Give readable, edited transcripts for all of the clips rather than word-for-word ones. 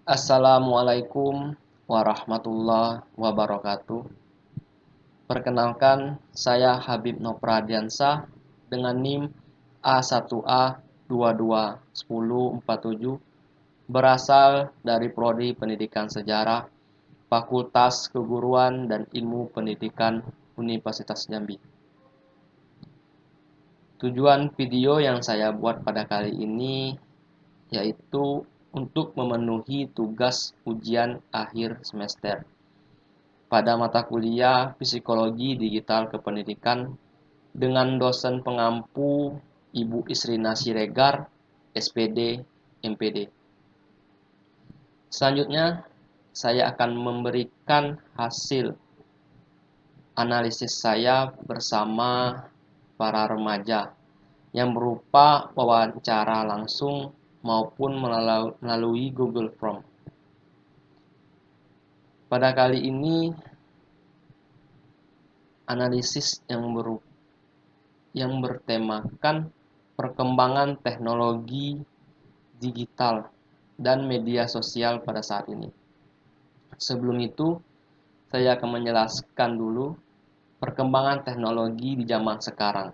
Assalamualaikum warahmatullahi wabarakatuh. Perkenalkan, saya Habib Nopradiansyah dengan NIM A1A221047, berasal dari Prodi Pendidikan Sejarah, Fakultas Keguruan dan Ilmu Pendidikan Universitas Jambi. Tujuan video yang saya buat pada kali ini yaitu untuk memenuhi tugas ujian akhir semester pada mata kuliah Psikologi Digital Kependidikan dengan dosen pengampu Ibu Isrina Siregar, SPD, MPD. Selanjutnya, saya akan memberikan hasil analisis saya bersama para remaja yang berupa wawancara langsung maupun melalui Google Form. Pada kali ini, analisis yang bertemakan perkembangan teknologi digital dan media sosial pada saat ini. Sebelum itu, saya akan menjelaskan dulu perkembangan teknologi di zaman sekarang.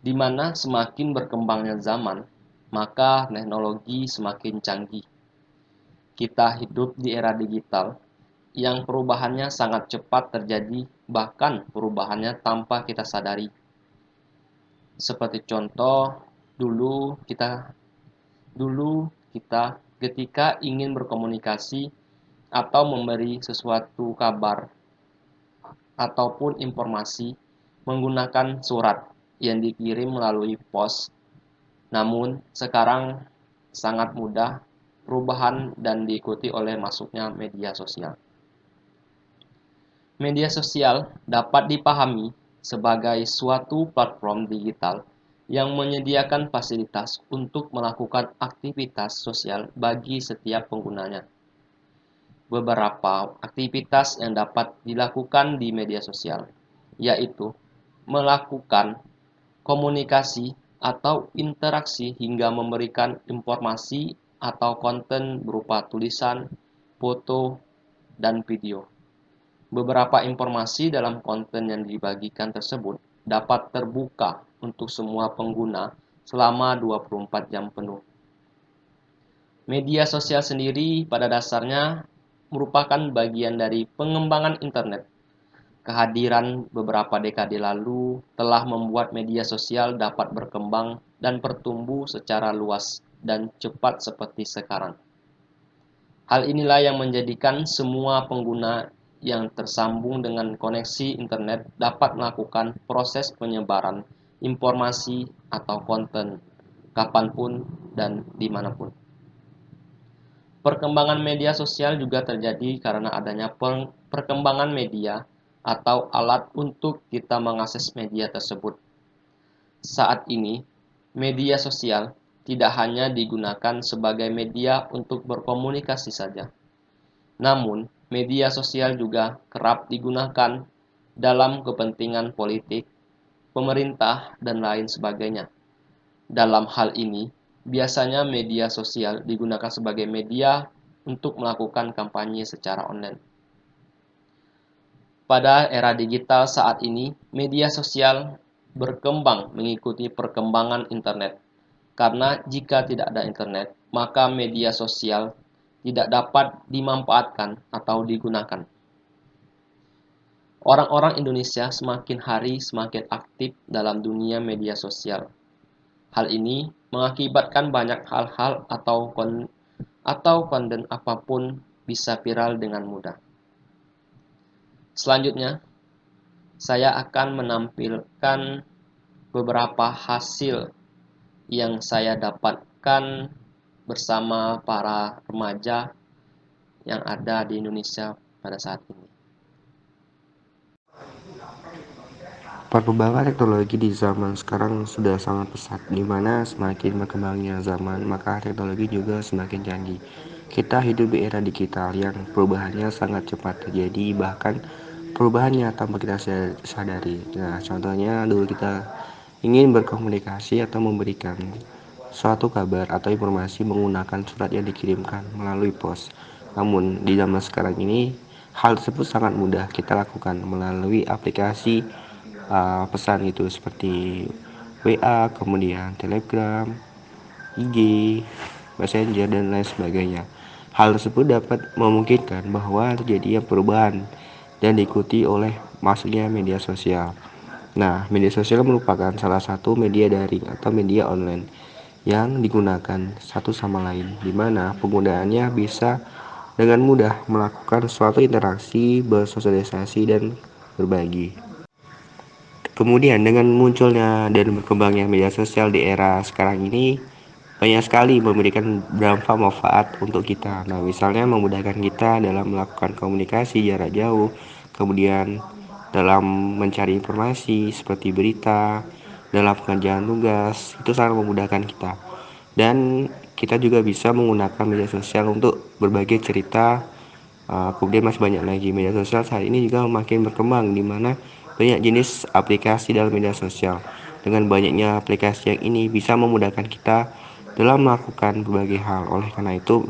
Di mana semakin berkembangnya zaman, maka teknologi semakin canggih. Kita hidup di era digital yang perubahannya sangat cepat terjadi, bahkan perubahannya tanpa kita sadari. Seperti contoh, dulu kita ketika ingin berkomunikasi atau memberi sesuatu kabar ataupun informasi menggunakan surat yang dikirim melalui pos. Namun sekarang sangat mudah perubahan dan diikuti oleh masuknya media sosial. Media sosial dapat dipahami sebagai suatu platform digital yang menyediakan fasilitas untuk melakukan aktivitas sosial bagi setiap penggunanya. Beberapa aktivitas yang dapat dilakukan di media sosial, yaitu melakukan komunikasi atau interaksi hingga memberikan informasi atau konten berupa tulisan, foto, dan video. Beberapa informasi dalam konten yang dibagikan tersebut dapat terbuka untuk semua pengguna selama 24 jam penuh. Media sosial sendiri pada dasarnya merupakan bagian dari pengembangan internet. Kehadiran beberapa dekade lalu telah membuat media sosial dapat berkembang dan bertumbuh secara luas dan cepat seperti sekarang. Hal inilah yang menjadikan semua pengguna yang tersambung dengan koneksi internet dapat melakukan proses penyebaran informasi atau konten kapanpun dan dimanapun. Perkembangan media sosial juga terjadi karena adanya perkembangan media atau alat untuk kita mengakses media tersebut. Saat ini, media sosial tidak hanya digunakan sebagai media untuk berkomunikasi saja. Namun, media sosial juga kerap digunakan dalam kepentingan politik, pemerintah, dan lain sebagainya. Dalam hal ini, biasanya media sosial digunakan sebagai media untuk melakukan kampanye secara online. Pada era digital saat ini, media sosial berkembang mengikuti perkembangan internet. Karena jika tidak ada internet, maka media sosial tidak dapat dimanfaatkan atau digunakan. Orang-orang Indonesia semakin hari semakin aktif dalam dunia media sosial. Hal ini mengakibatkan banyak hal-hal atau konten apapun bisa viral dengan mudah. Selanjutnya, saya akan menampilkan beberapa hasil yang saya dapatkan bersama para remaja yang ada di Indonesia pada saat ini. Perkembangan teknologi di zaman sekarang sudah sangat pesat, di mana semakin berkembangnya zaman, maka teknologi juga semakin canggih. Kita hidup di era digital yang perubahannya sangat cepat terjadi, bahkan perubahannya tanpa kita sadari. Nah, contohnya dulu kita ingin berkomunikasi atau memberikan suatu kabar atau informasi menggunakan surat yang dikirimkan melalui pos. Namun di zaman sekarang ini hal tersebut sangat mudah kita lakukan melalui aplikasi pesan gitu seperti WA, kemudian Telegram, IG, Messenger, dan lain sebagainya. Hal tersebut dapat memungkinkan bahwa terjadinya perubahan dan diikuti oleh masuknya media sosial. Nah, media sosial merupakan salah satu media daring atau media online yang digunakan satu sama lain, di mana penggunaannya bisa dengan mudah melakukan suatu interaksi, bersosialisasi, dan berbagi. Kemudian dengan munculnya dan berkembangnya media sosial di era sekarang ini banyak sekali memberikan dampak manfaat untuk kita. Nah, misalnya memudahkan kita dalam melakukan komunikasi jarak jauh, kemudian dalam mencari informasi seperti berita, dalam pengerjaan tugas, itu sangat memudahkan kita. Dan kita juga bisa menggunakan media sosial untuk berbagi cerita. Kemudian masih banyak lagi. Media sosial saat ini juga makin berkembang, di mana banyak jenis aplikasi dalam media sosial. Dengan banyaknya aplikasi yang ini bisa memudahkan kita dalam melakukan berbagai hal. Oleh karena itu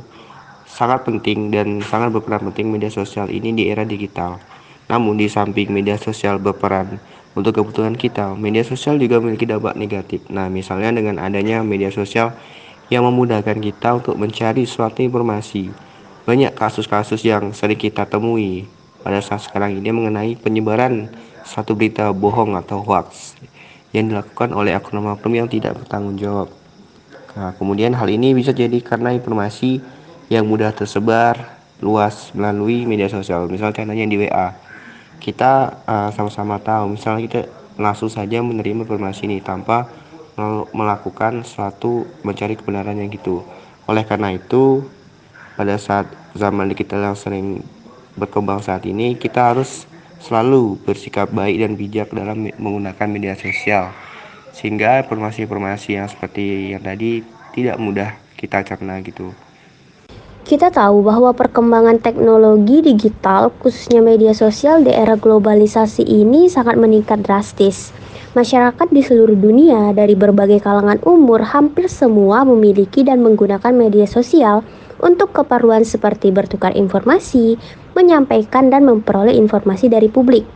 sangat penting dan sangat berperan penting media sosial ini di era digital. Namun di samping media sosial berperan untuk kebutuhan kita, media sosial juga memiliki dampak negatif. Nah, misalnya dengan adanya media sosial yang memudahkan kita untuk mencari suatu informasi. Banyak kasus-kasus yang sering kita temui pada saat sekarang ini mengenai penyebaran satu berita bohong atau hoax yang dilakukan oleh oknum-oknum yang tidak bertanggung jawab. Nah, kemudian hal ini bisa jadi karena informasi yang mudah tersebar luas melalui media sosial. Misalnya contohnya di WA, kita sama-sama tahu, misalnya kita langsung saja menerima informasi ini tanpa melakukan suatu mencari kebenaran yang gitu. Oleh karena itu, pada saat zaman digital yang sering berkembang saat ini, kita harus selalu bersikap baik dan bijak dalam menggunakan media sosial, sehingga informasi-informasi yang seperti yang tadi tidak mudah kita cerna gitu. Kita tahu bahwa perkembangan teknologi digital, khususnya media sosial di era globalisasi ini sangat meningkat drastis. Masyarakat di seluruh dunia dari berbagai kalangan umur hampir semua memiliki dan menggunakan media sosial untuk keperluan seperti bertukar informasi, menyampaikan dan memperoleh informasi dari publik.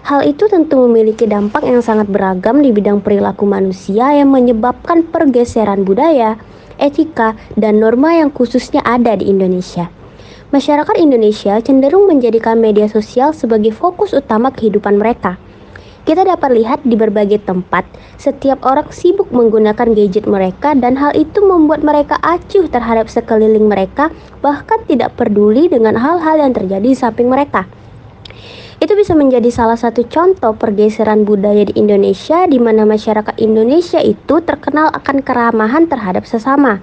Hal itu tentu memiliki dampak yang sangat beragam di bidang perilaku manusia yang menyebabkan pergeseran budaya, etika, dan norma yang khususnya ada di Indonesia. Masyarakat Indonesia cenderung menjadikan media sosial sebagai fokus utama kehidupan mereka. Kita dapat lihat di berbagai tempat, setiap orang sibuk menggunakan gadget mereka dan hal itu membuat mereka acuh terhadap sekeliling mereka, bahkan tidak peduli dengan hal-hal yang terjadi di samping mereka. Itu bisa menjadi salah satu contoh pergeseran budaya di Indonesia, di mana masyarakat Indonesia itu terkenal akan keramahan terhadap sesama.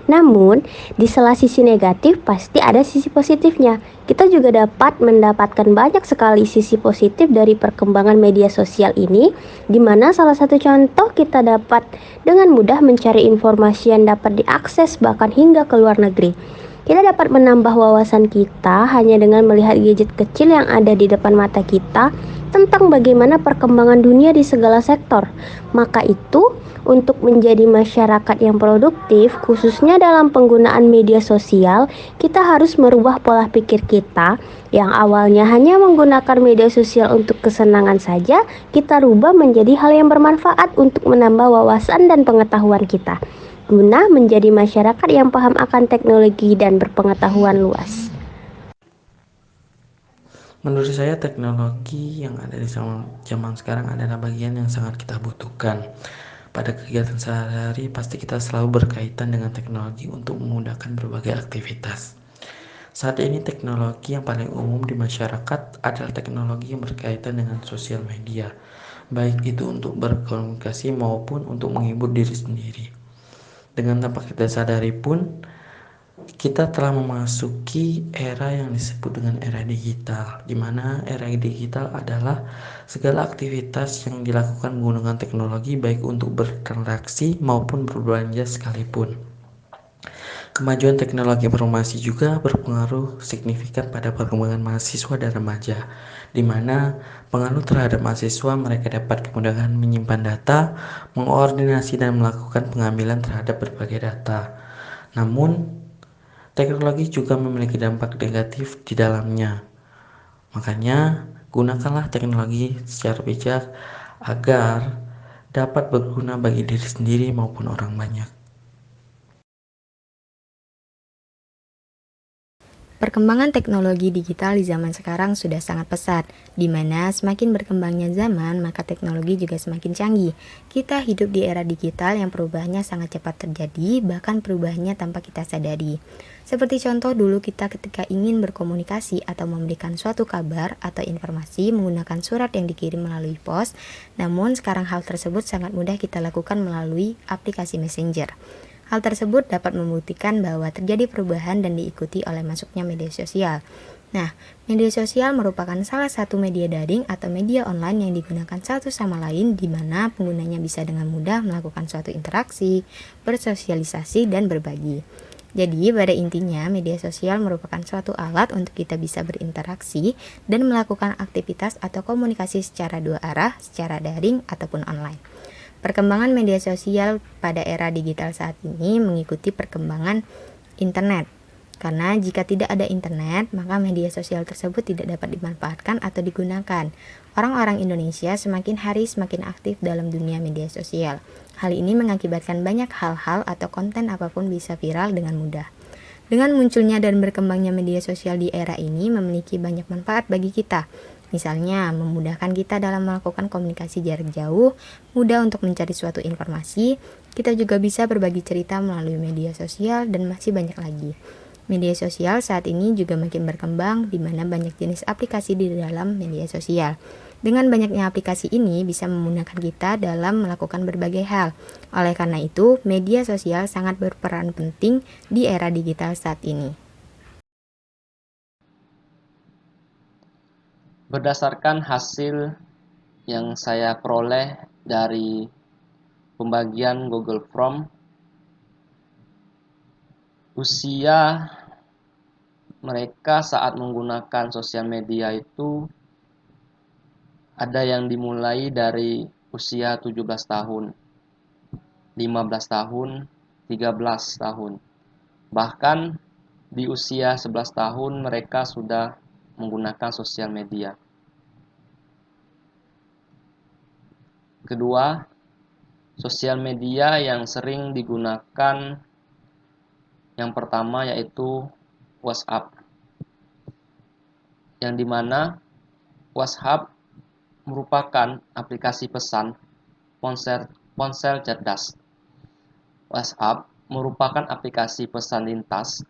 Namun, di sela sisi negatif pasti ada sisi positifnya. Kita juga dapat mendapatkan banyak sekali sisi positif dari perkembangan media sosial ini, di mana salah satu contoh kita dapat dengan mudah mencari informasi yang dapat diakses bahkan hingga ke luar negeri. Kita dapat menambah wawasan kita hanya dengan melihat gadget kecil yang ada di depan mata kita tentang bagaimana perkembangan dunia di segala sektor. Maka itu, untuk menjadi masyarakat yang produktif, khususnya dalam penggunaan media sosial, kita harus merubah pola pikir kita yang awalnya hanya menggunakan media sosial untuk kesenangan saja, kita rubah menjadi hal yang bermanfaat untuk menambah wawasan dan pengetahuan kita, guna menjadi masyarakat yang paham akan teknologi dan berpengetahuan luas. Menurut saya teknologi yang ada di zaman sekarang adalah bagian yang sangat kita butuhkan. Pada kegiatan sehari-hari pasti kita selalu berkaitan dengan teknologi untuk memudahkan berbagai aktivitas. Saat ini teknologi yang paling umum di masyarakat adalah teknologi yang berkaitan dengan sosial media, baik itu untuk berkomunikasi maupun untuk menghibur diri sendiri. Dengan tanpa kita sadari pun, kita telah memasuki era yang disebut dengan era digital, di mana era digital adalah segala aktivitas yang dilakukan menggunakan teknologi baik untuk bertransaksi maupun berbelanja sekalipun. Kemajuan teknologi informasi juga berpengaruh signifikan pada perkembangan mahasiswa dan remaja, di mana pengaruh terhadap mahasiswa mereka dapat kemudahan menyimpan data, mengordinasi dan melakukan pengambilan terhadap berbagai data. Namun, teknologi juga memiliki dampak negatif di dalamnya. Makanya, gunakanlah teknologi secara bijak agar dapat berguna bagi diri sendiri maupun orang banyak. Perkembangan teknologi digital di zaman sekarang sudah sangat pesat, di mana semakin berkembangnya zaman, maka teknologi juga semakin canggih. Kita hidup di era digital yang perubahannya sangat cepat terjadi, bahkan perubahannya tanpa kita sadari. Seperti contoh dulu kita ketika ingin berkomunikasi atau memberikan suatu kabar atau informasi menggunakan surat yang dikirim melalui pos, namun sekarang hal tersebut sangat mudah kita lakukan melalui aplikasi Messenger. Hal tersebut dapat membuktikan bahwa terjadi perubahan dan diikuti oleh masuknya media sosial. Nah, media sosial merupakan salah satu media daring atau media online yang digunakan satu sama lain di mana penggunanya bisa dengan mudah melakukan suatu interaksi, bersosialisasi, dan berbagi. Jadi, pada intinya media sosial merupakan suatu alat untuk kita bisa berinteraksi dan melakukan aktivitas atau komunikasi secara dua arah, secara daring ataupun online. Perkembangan media sosial pada era digital saat ini mengikuti perkembangan internet. Karena jika tidak ada internet, maka media sosial tersebut tidak dapat dimanfaatkan atau digunakan. Orang-orang Indonesia semakin hari semakin aktif dalam dunia media sosial. Hal ini mengakibatkan banyak hal-hal atau konten apapun bisa viral dengan mudah. Dengan munculnya dan berkembangnya media sosial di era ini memiliki banyak manfaat bagi kita. Misalnya, memudahkan kita dalam melakukan komunikasi jarak jauh, mudah untuk mencari suatu informasi, kita juga bisa berbagi cerita melalui media sosial, dan masih banyak lagi. Media sosial saat ini juga makin berkembang, di mana banyak jenis aplikasi di dalam media sosial. Dengan banyaknya aplikasi ini bisa memudahkan kita dalam melakukan berbagai hal. Oleh karena itu, media sosial sangat berperan penting di era digital saat ini. Berdasarkan hasil yang saya peroleh dari pembagian Google Form, usia mereka saat menggunakan sosial media itu ada yang dimulai dari usia 17 tahun, 15 tahun, 13 tahun. Bahkan di usia 11 tahun mereka sudah menggunakan sosial media. Kedua, sosial media yang sering digunakan yang pertama yaitu WhatsApp. Yang dimana WhatsApp merupakan aplikasi pesan ponsel cerdas. WhatsApp merupakan aplikasi pesan lintas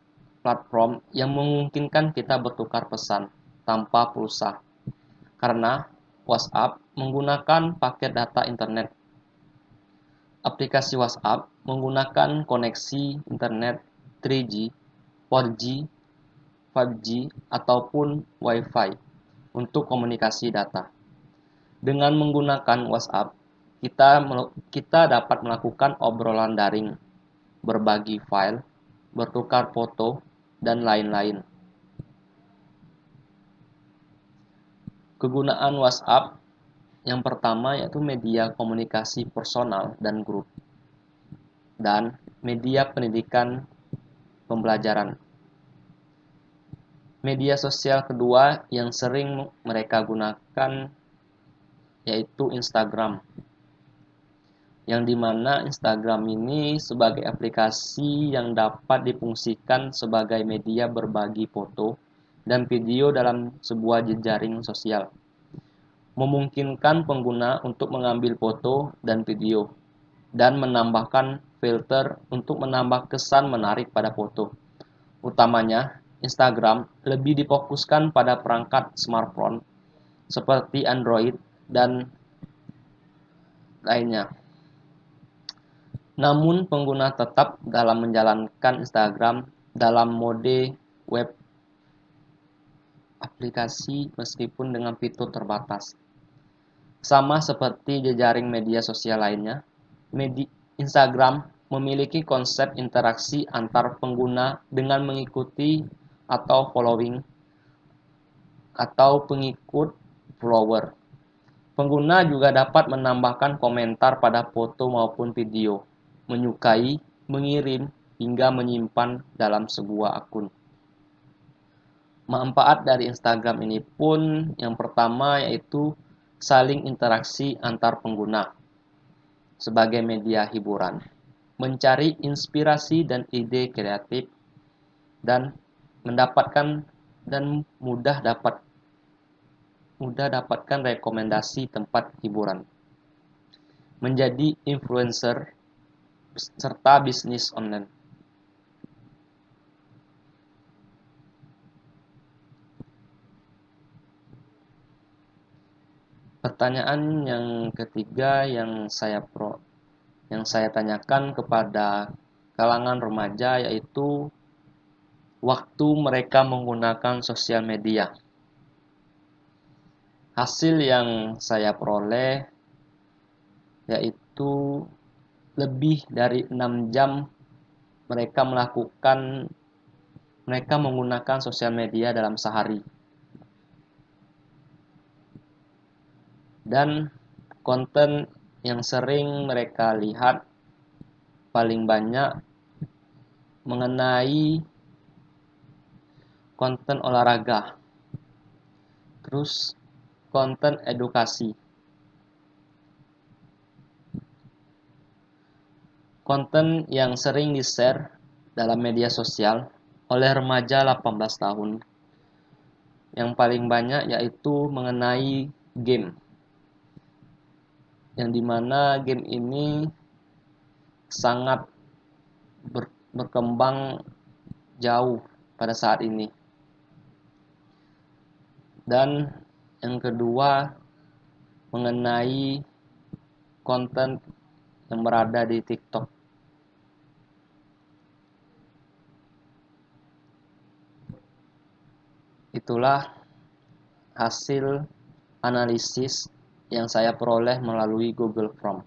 platform yang memungkinkan kita bertukar pesan tanpa pulsa. Karena WhatsApp menggunakan paket data internet. Aplikasi WhatsApp menggunakan koneksi internet 3G, 4G, 5G, ataupun Wi-Fi untuk komunikasi data. Dengan menggunakan WhatsApp, kita dapat melakukan obrolan daring, berbagi file, bertukar foto, dan lain-lain. Kegunaan WhatsApp yang pertama yaitu media komunikasi personal dan grup, dan media pendidikan pembelajaran. Media sosial kedua yang sering mereka gunakan yaitu Instagram, yang dimana Instagram ini sebagai aplikasi yang dapat difungsikan sebagai media berbagi foto dan video dalam sebuah jejaring sosial, memungkinkan pengguna untuk mengambil foto dan video, dan menambahkan filter untuk menambah kesan menarik pada foto. Utamanya, Instagram lebih difokuskan pada perangkat smartphone seperti Android dan lainnya. Namun pengguna tetap dalam menjalankan Instagram dalam mode web aplikasi meskipun dengan fitur terbatas. Sama seperti jejaring media sosial lainnya, Instagram memiliki konsep interaksi antar pengguna dengan mengikuti atau following atau pengikut follower. Pengguna juga dapat menambahkan komentar pada foto maupun video, menyukai, mengirim, hingga menyimpan dalam sebuah akun. Manfaat dari Instagram ini pun yang pertama yaitu saling interaksi antar pengguna sebagai media hiburan, mencari inspirasi dan ide kreatif, dan mendapatkan dan mudah dapatkan rekomendasi tempat hiburan, menjadi influencer, serta bisnis online. Pertanyaan yang ketiga yang saya tanyakan kepada kalangan remaja yaitu waktu mereka menggunakan sosial media. Hasil yang saya peroleh yaitu lebih dari 6 jam mereka menggunakan sosial media dalam sehari. Dan konten yang sering mereka lihat paling banyak mengenai konten olahraga, terus konten edukasi, konten yang sering di-share dalam media sosial oleh remaja 18 tahun yang paling banyak yaitu mengenai game, yang dimana game ini sangat berkembang jauh pada saat ini. Dan yang kedua mengenai konten yang berada di TikTok. Itulah hasil analisis yang saya peroleh melalui Google Form.